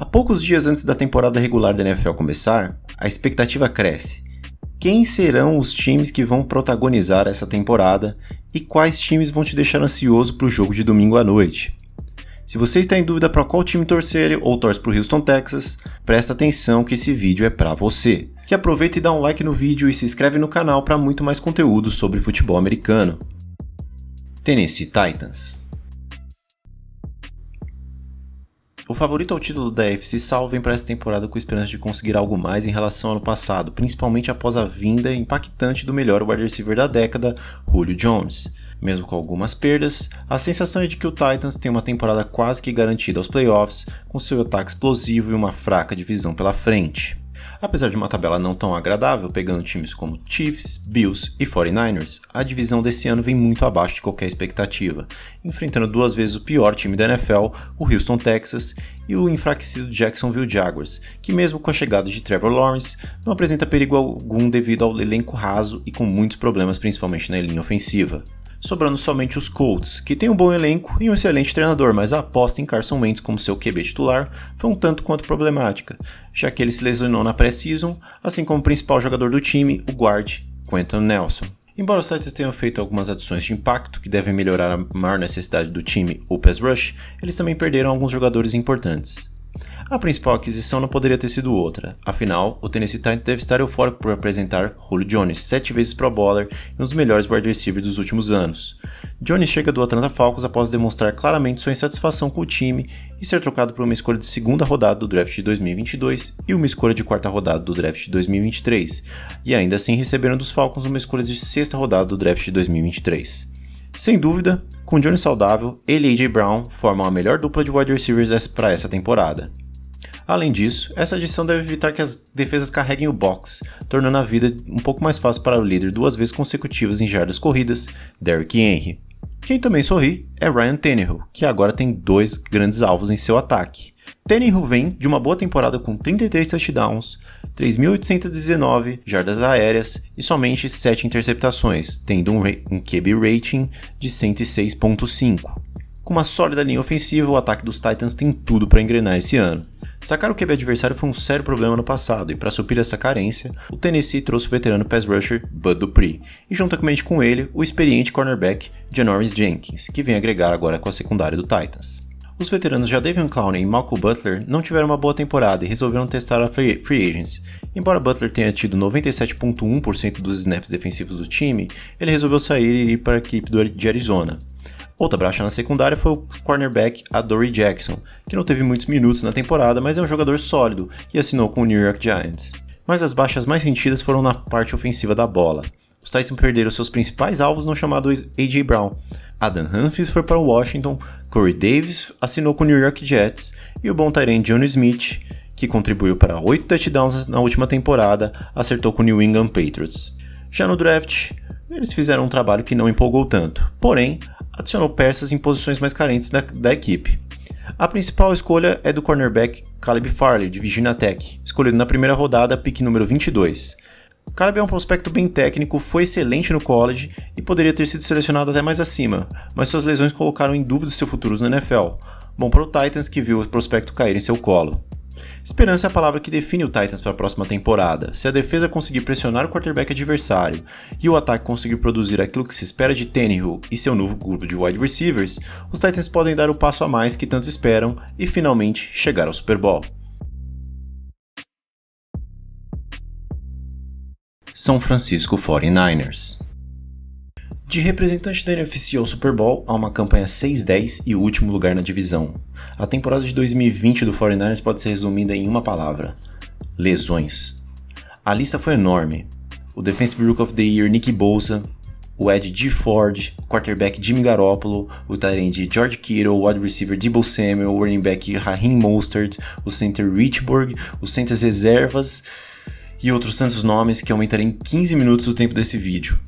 Há poucos dias antes da temporada regular da NFL começar, a expectativa cresce. Quem serão os times que vão protagonizar essa temporada e quais times vão te deixar ansioso para o jogo de domingo à noite? Se você está em dúvida para qual time torcer ou torce para o Houston, Texas, presta atenção que esse vídeo é para você. Que aproveita e dá um like no vídeo e se inscreve no canal para muito mais conteúdo sobre futebol americano. Tennessee Titans. O favorito ao título da AFC Sul vem para essa temporada com esperança de conseguir algo mais em relação ao ano passado, principalmente após a vinda impactante do melhor wide receiver da década, Julio Jones. Mesmo com algumas perdas, a sensação é de que o Titans tem uma temporada quase que garantida aos playoffs, com seu ataque explosivo e uma fraca divisão pela frente. Apesar de uma tabela não tão agradável, pegando times como Chiefs, Bills e 49ers, a divisão desse ano vem muito abaixo de qualquer expectativa, enfrentando duas vezes o pior time da NFL, o Houston, Texas, e o enfraquecido Jacksonville Jaguars, que mesmo com a chegada de Trevor Lawrence, não apresenta perigo algum devido ao elenco raso e com muitos problemas principalmente na linha ofensiva. Sobrando somente os Colts, que tem um bom elenco e um excelente treinador, mas a aposta em Carson Wentz como seu QB titular foi um tanto quanto problemática, já que ele se lesionou na pré-season, assim como o principal jogador do time, o guard Quentin Nelson. Embora os Titans tenham feito algumas adições de impacto que devem melhorar a maior necessidade do time, o pass rush, eles também perderam alguns jogadores importantes. A principal aquisição não poderia ter sido outra, afinal, o Tennessee Titans deve estar eufórico por apresentar Julio Jones, 7 vezes Pro Bowler e um dos melhores wide receivers dos últimos anos. Jones chega do Atlanta Falcons após demonstrar claramente sua insatisfação com o time e ser trocado por uma escolha de segunda rodada do draft de 2022 e uma escolha de quarta rodada do draft de 2023, e ainda assim receberam dos Falcons uma escolha de sexta rodada do draft de 2023. Sem dúvida, com Jones saudável, ele e A.J. Brown formam a melhor dupla de wide receivers para essa temporada. Além disso, essa adição deve evitar que as defesas carreguem o box, tornando a vida um pouco mais fácil para o líder duas vezes consecutivas em jardas corridas, Derrick Henry. Quem também sorri é Ryan Tannehill, que agora tem dois grandes alvos em seu ataque. Tannehill vem de uma boa temporada com 33 touchdowns, 3.819 jardas aéreas e somente 7 interceptações, tendo um QB rating de 106.5. Com uma sólida linha ofensiva, o ataque dos Titans tem tudo para engrenar esse ano. Sacar o QB adversário foi um sério problema no passado, e para suprir essa carência, o Tennessee trouxe o veterano pass rusher Bud Dupree, e juntamente com ele, o experiente cornerback Janoris Jenkins, que vem agregar agora com a secundária do Titans. Os veteranos Jadeveon Clowney e Malcolm Butler não tiveram uma boa temporada e resolveram testar a free agents. Embora Butler tenha tido 97.1% dos snaps defensivos do time, ele resolveu sair e ir para a equipe de Arizona. Outra baixa na secundária foi o cornerback Adoree Jackson, que não teve muitos minutos na temporada, mas é um jogador sólido e assinou com o New York Giants. Mas as baixas mais sentidas foram na parte ofensiva da bola. Os Titans perderam seus principais alvos no chamado A.J. Brown. Adam Humphries foi para o Washington, Corey Davis assinou com o New York Jets e o bom tight end Jonnu Smith, que contribuiu para 8 touchdowns na última temporada, acertou com o New England Patriots. Já no draft, eles fizeram um trabalho que não empolgou tanto, porém, adicionou peças em posições mais carentes da equipe. A principal escolha é do cornerback Caleb Farley, de Virginia Tech, escolhido na primeira rodada, pick número 22. Caleb é um prospecto bem técnico, foi excelente no college e poderia ter sido selecionado até mais acima, mas suas lesões colocaram em dúvida seu futuro na NFL. Bom para o Titans, que viu o prospecto cair em seu colo. Esperança é a palavra que define o Titans para a próxima temporada. Se a defesa conseguir pressionar o quarterback adversário e o ataque conseguir produzir aquilo que se espera de Tannehill e seu novo grupo de wide receivers, os Titans podem dar o passo a mais que tanto esperam e finalmente chegar ao Super Bowl. São Francisco 49ers. De representante da NFC ao Super Bowl, há uma campanha 6-10 e o último lugar na divisão. A temporada de 2020 do 49ers pode ser resumida em uma palavra: lesões. A lista foi enorme. O Defensive Rookie of the Year Nick Bosa, o Ed G. Ford, o quarterback Jimmy Garoppolo, o tight end George Kittle, o wide receiver Deebo Samuel, o running back Raheem Mostert, o center Richburg, os centers reservas e outros tantos nomes que aumentarem em 15 minutos o tempo desse vídeo.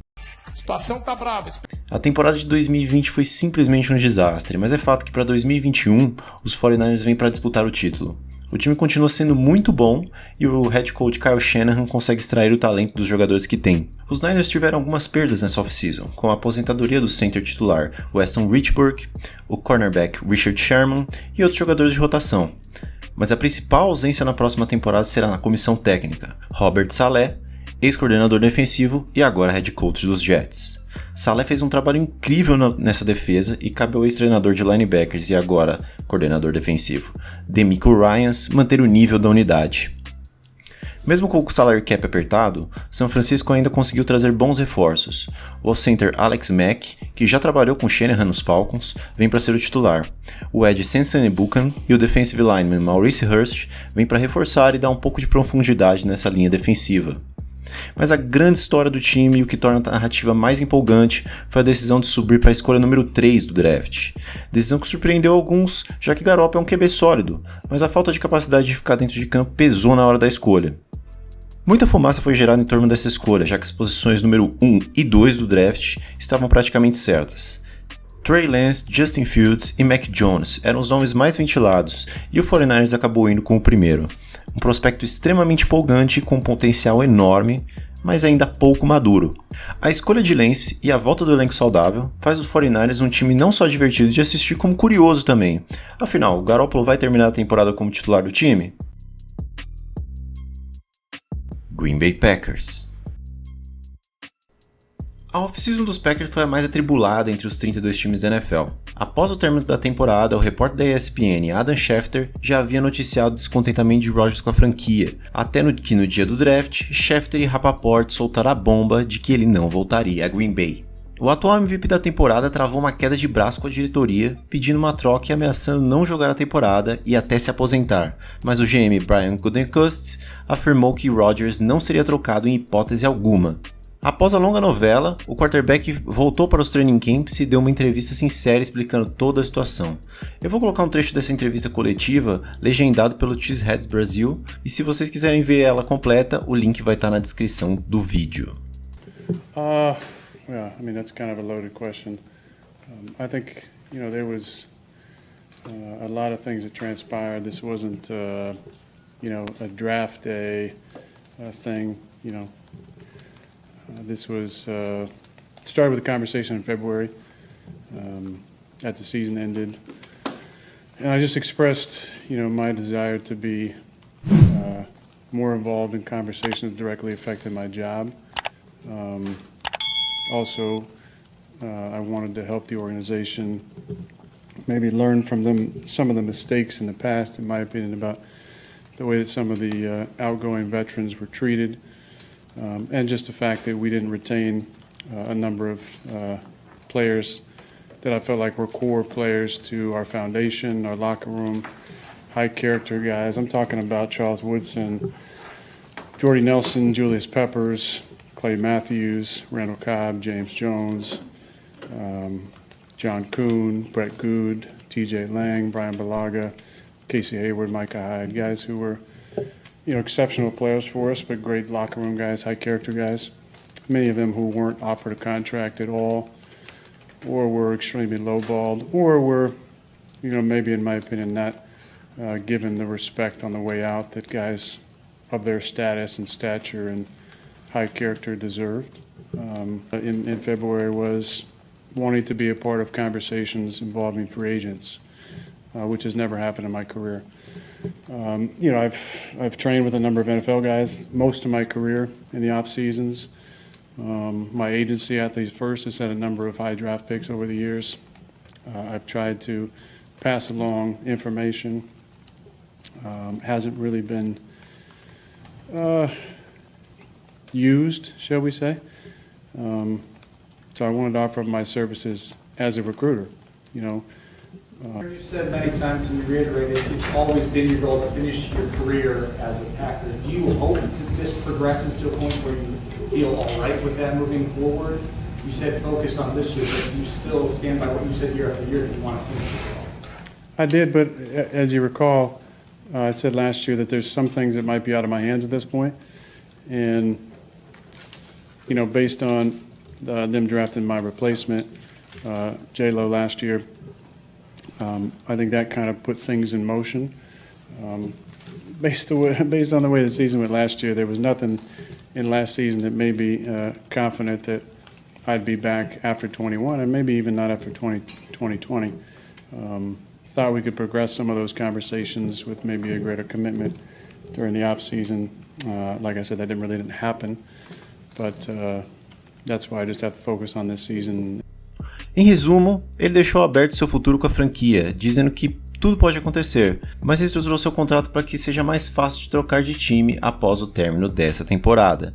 A situação tá brava. A temporada de 2020 foi simplesmente um desastre, mas é fato que para 2021 os 49ers vêm para disputar o título. O time continua sendo muito bom e o head coach Kyle Shanahan consegue extrair o talento dos jogadores que tem. Os Niners tiveram algumas perdas nessa off-season, com a aposentadoria do center titular Weston Richburg, o cornerback Richard Sherman e outros jogadores de rotação. Mas a principal ausência na próxima temporada será na comissão técnica. Robert Saleh, ex-coordenador defensivo e agora head coach dos Jets. Saleh fez um trabalho incrível nessa defesa e cabe ao ex-treinador de linebackers e agora coordenador defensivo, DeMeco Ryans, manter o nível da unidade. Mesmo com o salary cap apertado, São Francisco ainda conseguiu trazer bons reforços. O center Alex Mack, que já trabalhou com Shanahan nos Falcons, vem para ser o titular. O edge Sensen Buchan e o defensive lineman Maurice Hurst vêm para reforçar e dar um pouco de profundidade nessa linha defensiva. Mas a grande história do time e o que torna a narrativa mais empolgante foi a decisão de subir para a escolha número 3 do draft. Decisão que surpreendeu alguns, já que Garoppolo é um QB sólido, mas a falta de capacidade de ficar dentro de campo pesou na hora da escolha. Muita fumaça foi gerada em torno dessa escolha, já que as posições número 1 e 2 do draft estavam praticamente certas. Trey Lance, Justin Fields e Mac Jones eram os nomes mais ventilados, e o 49ers acabou indo com o primeiro. Um prospecto extremamente empolgante com um potencial enorme, mas ainda pouco maduro. A escolha de Lance e a volta do elenco saudável faz os 49ers um time não só divertido de assistir, como curioso também. Afinal, o Garoppolo vai terminar a temporada como titular do time? Green Bay Packers. A off-season dos Packers foi a mais atribulada entre os 32 times da NFL. Após o término da temporada, o repórter da ESPN, Adam Schefter, já havia noticiado o descontentamento de Rodgers com a franquia, até que no dia do draft, Schefter e Rapoport soltaram a bomba de que ele não voltaria a Green Bay. O atual MVP da temporada travou uma queda de braço com a diretoria, pedindo uma troca e ameaçando não jogar a temporada e até se aposentar, mas o GM Brian Gutekunst afirmou que Rodgers não seria trocado em hipótese alguma. Após a longa novela, o quarterback voltou para os training camps e deu uma entrevista sincera explicando toda a situação. Eu vou colocar um trecho dessa entrevista coletiva, legendado pelo Cheeseheads Brasil, e se vocês quiserem ver ela completa, o link vai estar na descrição do vídeo. Yeah, I mean, that's kind of a loaded question. I think, there was a lot of things that transpired. This wasn't, a draft day thing, This was started with a conversation in February as the season ended. And I just expressed, my desire to be more involved in conversations that directly affected my job. Also, I wanted to help the organization maybe learn from some of the mistakes in the past, in my opinion, about the way that some of the outgoing veterans were treated, and just the fact that we didn't retain a number of players that I felt like were core players to our foundation, our locker room, high character guys. I'm talking about Charles Woodson, Jordy Nelson, Julius Peppers, Clay Matthews, Randall Cobb, James Jones, John Kuhn, Brett Good, T.J. Lang, Brian Balaga, Casey Hayward, Micah Hyde, guys who were, exceptional players for us, but great locker room guys, high character guys. Many of them who weren't offered a contract at all, or were extremely lowballed, or were, maybe in my opinion, not given the respect on the way out that guys of their status and stature and high character deserved. In February was wanting to be a part of conversations involving free agents, which has never happened in my career. I've trained with a number of NFL guys most of my career in the off seasons. My agency, Athletes First, has had a number of high draft picks over the years. I've tried to pass along information. Hasn't really been used, shall we say. So I wanted to offer up my services as a recruiter, You said many times and you reiterated it's always been your goal to finish your career as a Packer. Do you hope that this progresses to a point where you feel all right with that moving forward? You said focused on this year, but you still stand by what you said year after year that you want to finish it all. I did, but as you recall, I said last year that there's some things that might be out of my hands at this point. And, based on them drafting my replacement, J-Lo last year, I think that kind of put things in motion. Based on the way the season went last year, there was nothing in last season that made me confident that I'd be back after 21, and maybe even not after 2020. thought we could progress some of those conversations with maybe a greater commitment during the off season. Like I said, that really didn't happen, but that's why I just have to focus on this season. Em resumo, ele deixou aberto seu futuro com a franquia, dizendo que tudo pode acontecer, mas reestruturou seu contrato para que seja mais fácil de trocar de time após o término dessa temporada.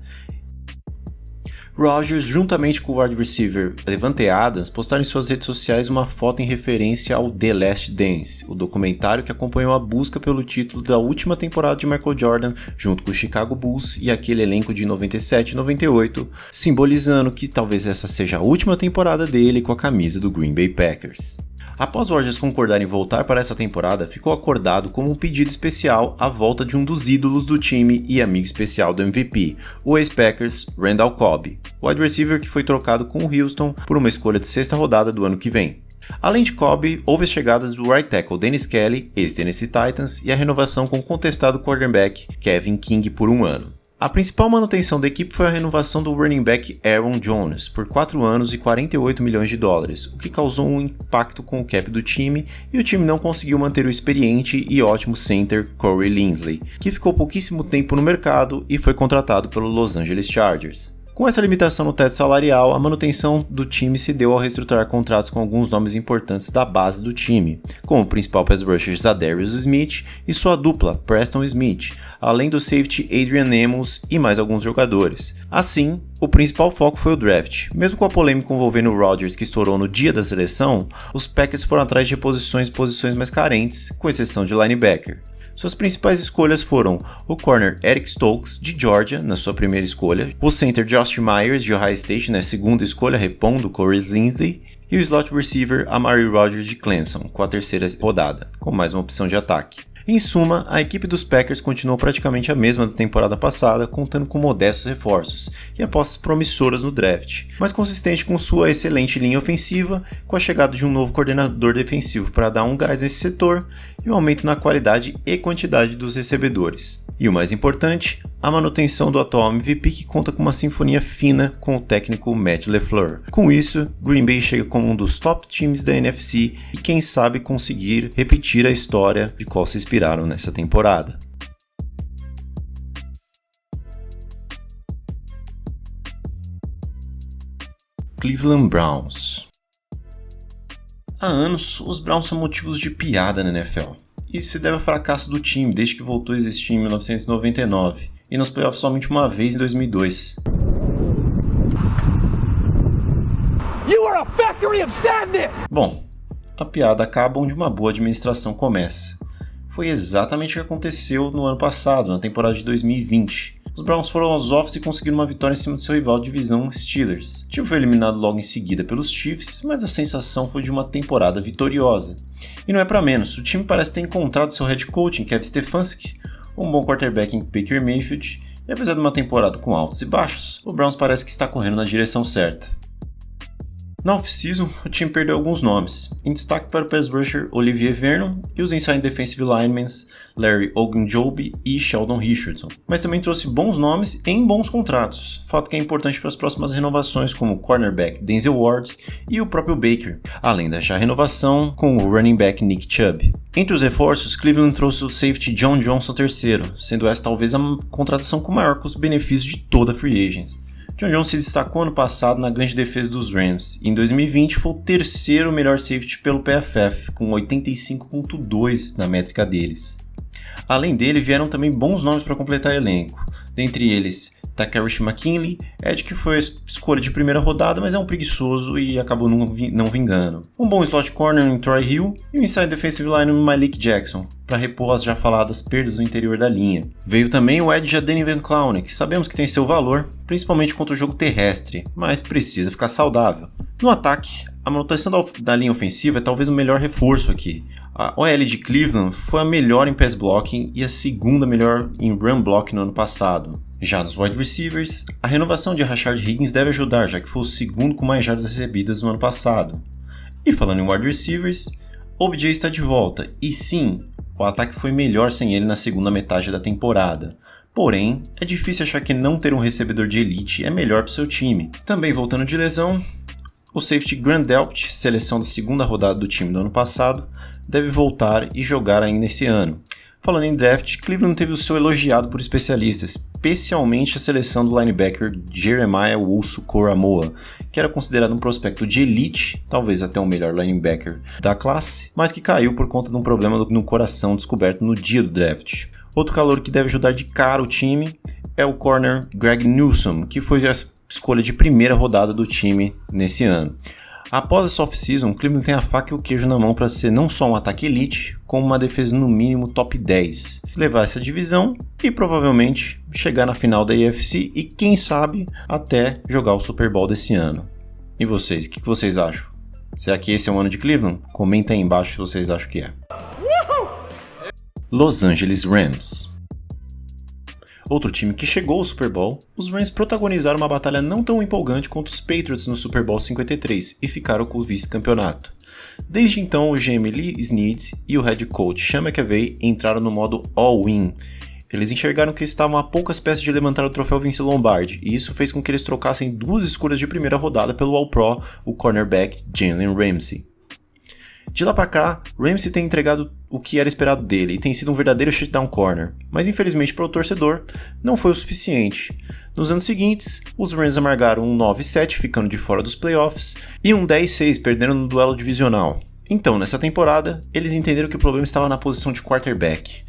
Rodgers, juntamente com o wide receiver Davante Adams, postaram em suas redes sociais uma foto em referência ao The Last Dance, o documentário que acompanhou a busca pelo título da última temporada de Michael Jordan junto com o Chicago Bulls e aquele elenco de 97 e 98, simbolizando que talvez essa seja a última temporada dele com a camisa do Green Bay Packers. Após Rodgers concordar em voltar para essa temporada, ficou acordado como um pedido especial a volta de um dos ídolos do time e amigo especial do MVP, o ex-Packers Randall Cobb, wide receiver que foi trocado com o Houston por uma escolha de 6ª rodada do ano que vem. Além de Cobb, houve as chegadas do right tackle Dennis Kelly, ex-Tennessee Titans, e a renovação com o contestado quarterback Kevin King por 1 ano. A principal manutenção da equipe foi a renovação do running back Aaron Jones por 4 anos e 48 milhões de dólares, o que causou um impacto com o cap do time e o time não conseguiu manter o experiente e ótimo center Corey Linsley, que ficou pouquíssimo tempo no mercado e foi contratado pelo Los Angeles Chargers. Com essa limitação no teto salarial, a manutenção do time se deu ao reestruturar contratos com alguns nomes importantes da base do time, como o principal pass rusher Zadarius Smith e sua dupla Preston Smith, além do safety Adrian Amos e mais alguns jogadores. Assim, o principal foco foi o draft. Mesmo com a polêmica envolvendo o Rodgers que estourou no dia da seleção, os Packers foram atrás de reposições em posições mais carentes, com exceção de linebacker. Suas principais escolhas foram o corner Eric Stokes, de Georgia, na sua primeira escolha, o center Josh Myers, de Ohio State, na segunda escolha, repondo Corey Linsley, e o slot receiver Amari Rodgers, de Clemson, com a 3ª rodada, com mais uma opção de ataque. Em suma, a equipe dos Packers continuou praticamente a mesma da temporada passada, contando com modestos reforços e apostas promissoras no draft, mas consistente com sua excelente linha ofensiva, com a chegada de um novo coordenador defensivo para dar um gás nesse setor e um aumento na qualidade e quantidade dos recebedores. E o mais importante, a manutenção do atual MVP que conta com uma sinfonia fina com o técnico Matt LaFleur. Com isso, Green Bay chega como um dos top times da NFC e quem sabe conseguir repetir a história de qual se inspiraram nessa temporada. Cleveland Browns. Há anos, os Browns são motivos de piada na NFL. Isso se deve ao fracasso do time desde que voltou a existir em 1999 e nos playoffs somente uma vez em 2002. Bom, a piada acaba onde uma boa administração começa. Foi exatamente o que aconteceu no ano passado, na temporada de 2020. Os Browns foram aos offs e conseguiram uma vitória em cima do seu rival de divisão Steelers. O time foi eliminado logo em seguida pelos Chiefs, mas a sensação foi de uma temporada vitoriosa. E não é pra menos, o time parece ter encontrado seu head coach em Kevin Stefanski, um bom quarterback em Baker Mayfield, e apesar de uma temporada com altos e baixos, o Browns parece que está correndo na direção certa. Na off-season, o time perdeu alguns nomes, em destaque para o pass rusher Olivier Vernon e os inside defensive linemen Larry Ogunjobi e Sheldon Richardson, mas também trouxe bons nomes em bons contratos, fato que é importante para as próximas renovações como o cornerback Denzel Ward e o próprio Baker, além da já renovação com o running back Nick Chubb. Entre os reforços, Cleveland trouxe o safety John Johnson III, sendo essa talvez a contratação com maior custo-benefício de toda a free agents. John Johnson se destacou ano passado na grande defesa dos Rams e em 2020 foi o 3º melhor safety pelo PFF, com 85.2 na métrica deles. Além dele, vieram também bons nomes para completar o elenco, dentre eles Takarish McKinley, Ed que foi a escolha de primeira rodada, mas é um preguiçoso e acabou não vingando. Um bom slot corner em Troy Hill e um inside defensive lineman Malik Jackson, para repor as já faladas perdas no interior da linha. Veio também o Ed Jaden Clowney, que sabemos que tem seu valor, principalmente contra o jogo terrestre, mas precisa ficar saudável. No ataque, a manutenção da linha ofensiva é talvez o melhor reforço aqui. A OL de Cleveland foi a melhor em pass blocking e a segunda melhor em run block no ano passado. Já nos wide receivers, a renovação de Rashard Higgins deve ajudar, já que foi o segundo com mais jardas recebidas no ano passado. E falando em wide receivers, OBJ está de volta, e sim, o ataque foi melhor sem ele na segunda metade da temporada. Porém, é difícil achar que não ter um recebedor de elite é melhor para o seu time. Também voltando de lesão, o safety Grant Delpit, seleção da segunda rodada do time do ano passado, deve voltar e jogar ainda esse ano. Falando em draft, Cleveland teve o seu elogiado por especialistas, especialmente a seleção do linebacker Jeremiah Owusu-Koramoah, que era considerado um prospecto de elite, talvez até o melhor linebacker da classe, mas que caiu por conta de um problema no coração descoberto no dia do draft. Outro calouro que deve ajudar de cara o time é o corner Greg Newsome, que foi a escolha de primeira rodada do time nesse ano. Após essa off-season, Cleveland tem a faca e o queijo na mão para ser não só um ataque elite, como uma defesa no mínimo top 10, levar essa divisão e provavelmente chegar na final da AFC e quem sabe até jogar o Super Bowl desse ano. E vocês, o que vocês acham? Será que esse é o ano de Cleveland? Comenta aí embaixo se vocês acham que é. Los Angeles Rams. Outro time que chegou ao Super Bowl, os Rams protagonizaram uma batalha não tão empolgante contra os Patriots no Super Bowl 53 e ficaram com o vice-campeonato. Desde então, o GM Lee Snead e o head coach Sean McVay entraram no modo all-in. Eles enxergaram que estavam a poucas peças de levantar o troféu Vince Lombardi, e isso fez com que eles trocassem 2 escolhas de primeira rodada pelo All-Pro, o cornerback Jalen Ramsey. De lá pra cá, Ramsey tem entregado o que era esperado dele e tem sido um verdadeiro shutdown corner, mas infelizmente para o torcedor não foi o suficiente. Nos anos seguintes, os Rams amargaram um 9-7 ficando de fora dos playoffs e um 10-6 perdendo no duelo divisional. Então, nessa temporada, eles entenderam que o problema estava na posição de quarterback.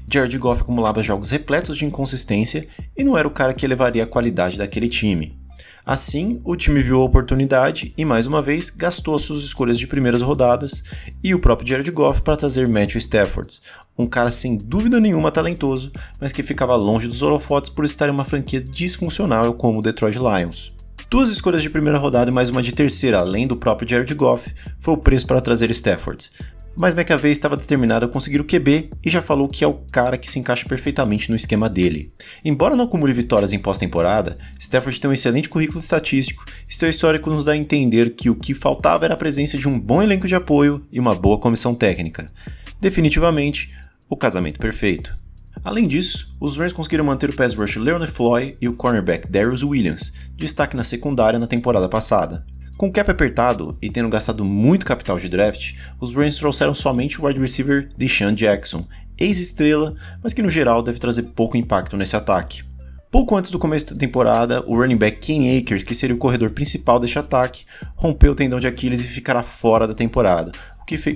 Jared Goff acumulava jogos repletos de inconsistência e não era o cara que elevaria a qualidade daquele time. Assim, o time viu a oportunidade e, mais uma vez, gastou as suas escolhas de primeiras rodadas e o próprio Jared Goff para trazer Matthew Stafford, um cara sem dúvida nenhuma talentoso, mas que ficava longe dos holofotes por estar em uma franquia disfuncional como o Detroit Lions. 2 escolhas de primeira rodada e mais uma de terceira, além do próprio Jared Goff, foi o preço para trazer Stafford. Mas McAvey estava determinado a conseguir o QB e já falou que é o cara que se encaixa perfeitamente no esquema dele. Embora não acumule vitórias em pós-temporada, Stafford tem um excelente currículo estatístico e seu histórico nos dá a entender que o que faltava era a presença de um bom elenco de apoio e uma boa comissão técnica. Definitivamente, o casamento perfeito. Além disso, os Rams conseguiram manter o pass rusher Leonard Floyd e o cornerback Darius Williams, destaque na secundária na temporada passada. Com o cap apertado e tendo gastado muito capital de draft, os Rams trouxeram somente o wide receiver DeSean Jackson, ex-estrela, mas que no geral deve trazer pouco impacto nesse ataque. Pouco antes do começo da temporada, o running back Cam Akers, que seria o corredor principal deste ataque, rompeu o tendão de Aquiles e ficará fora da temporada,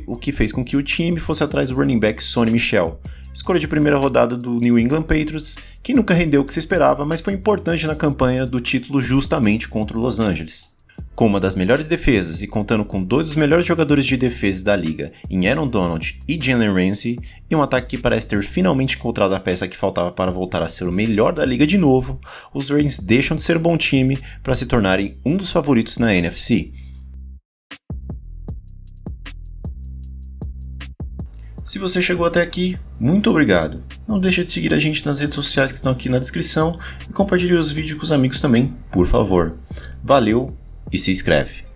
o que fez com que o time fosse atrás do running back Sonny Michel, escolha de primeira rodada do New England Patriots, que nunca rendeu o que se esperava, mas foi importante na campanha do título justamente contra o Los Angeles. Com uma das melhores defesas e contando com 2 dos melhores jogadores de defesa da liga em Aaron Donald e Jalen Ramsey, e um ataque que parece ter finalmente encontrado a peça que faltava para voltar a ser o melhor da liga de novo, os Rams deixam de ser um bom time para se tornarem um dos favoritos na NFC. Se você chegou até aqui, muito obrigado. Não deixe de seguir a gente nas redes sociais que estão aqui na descrição e compartilhe os vídeos com os amigos também, por favor. Valeu! E se inscreve.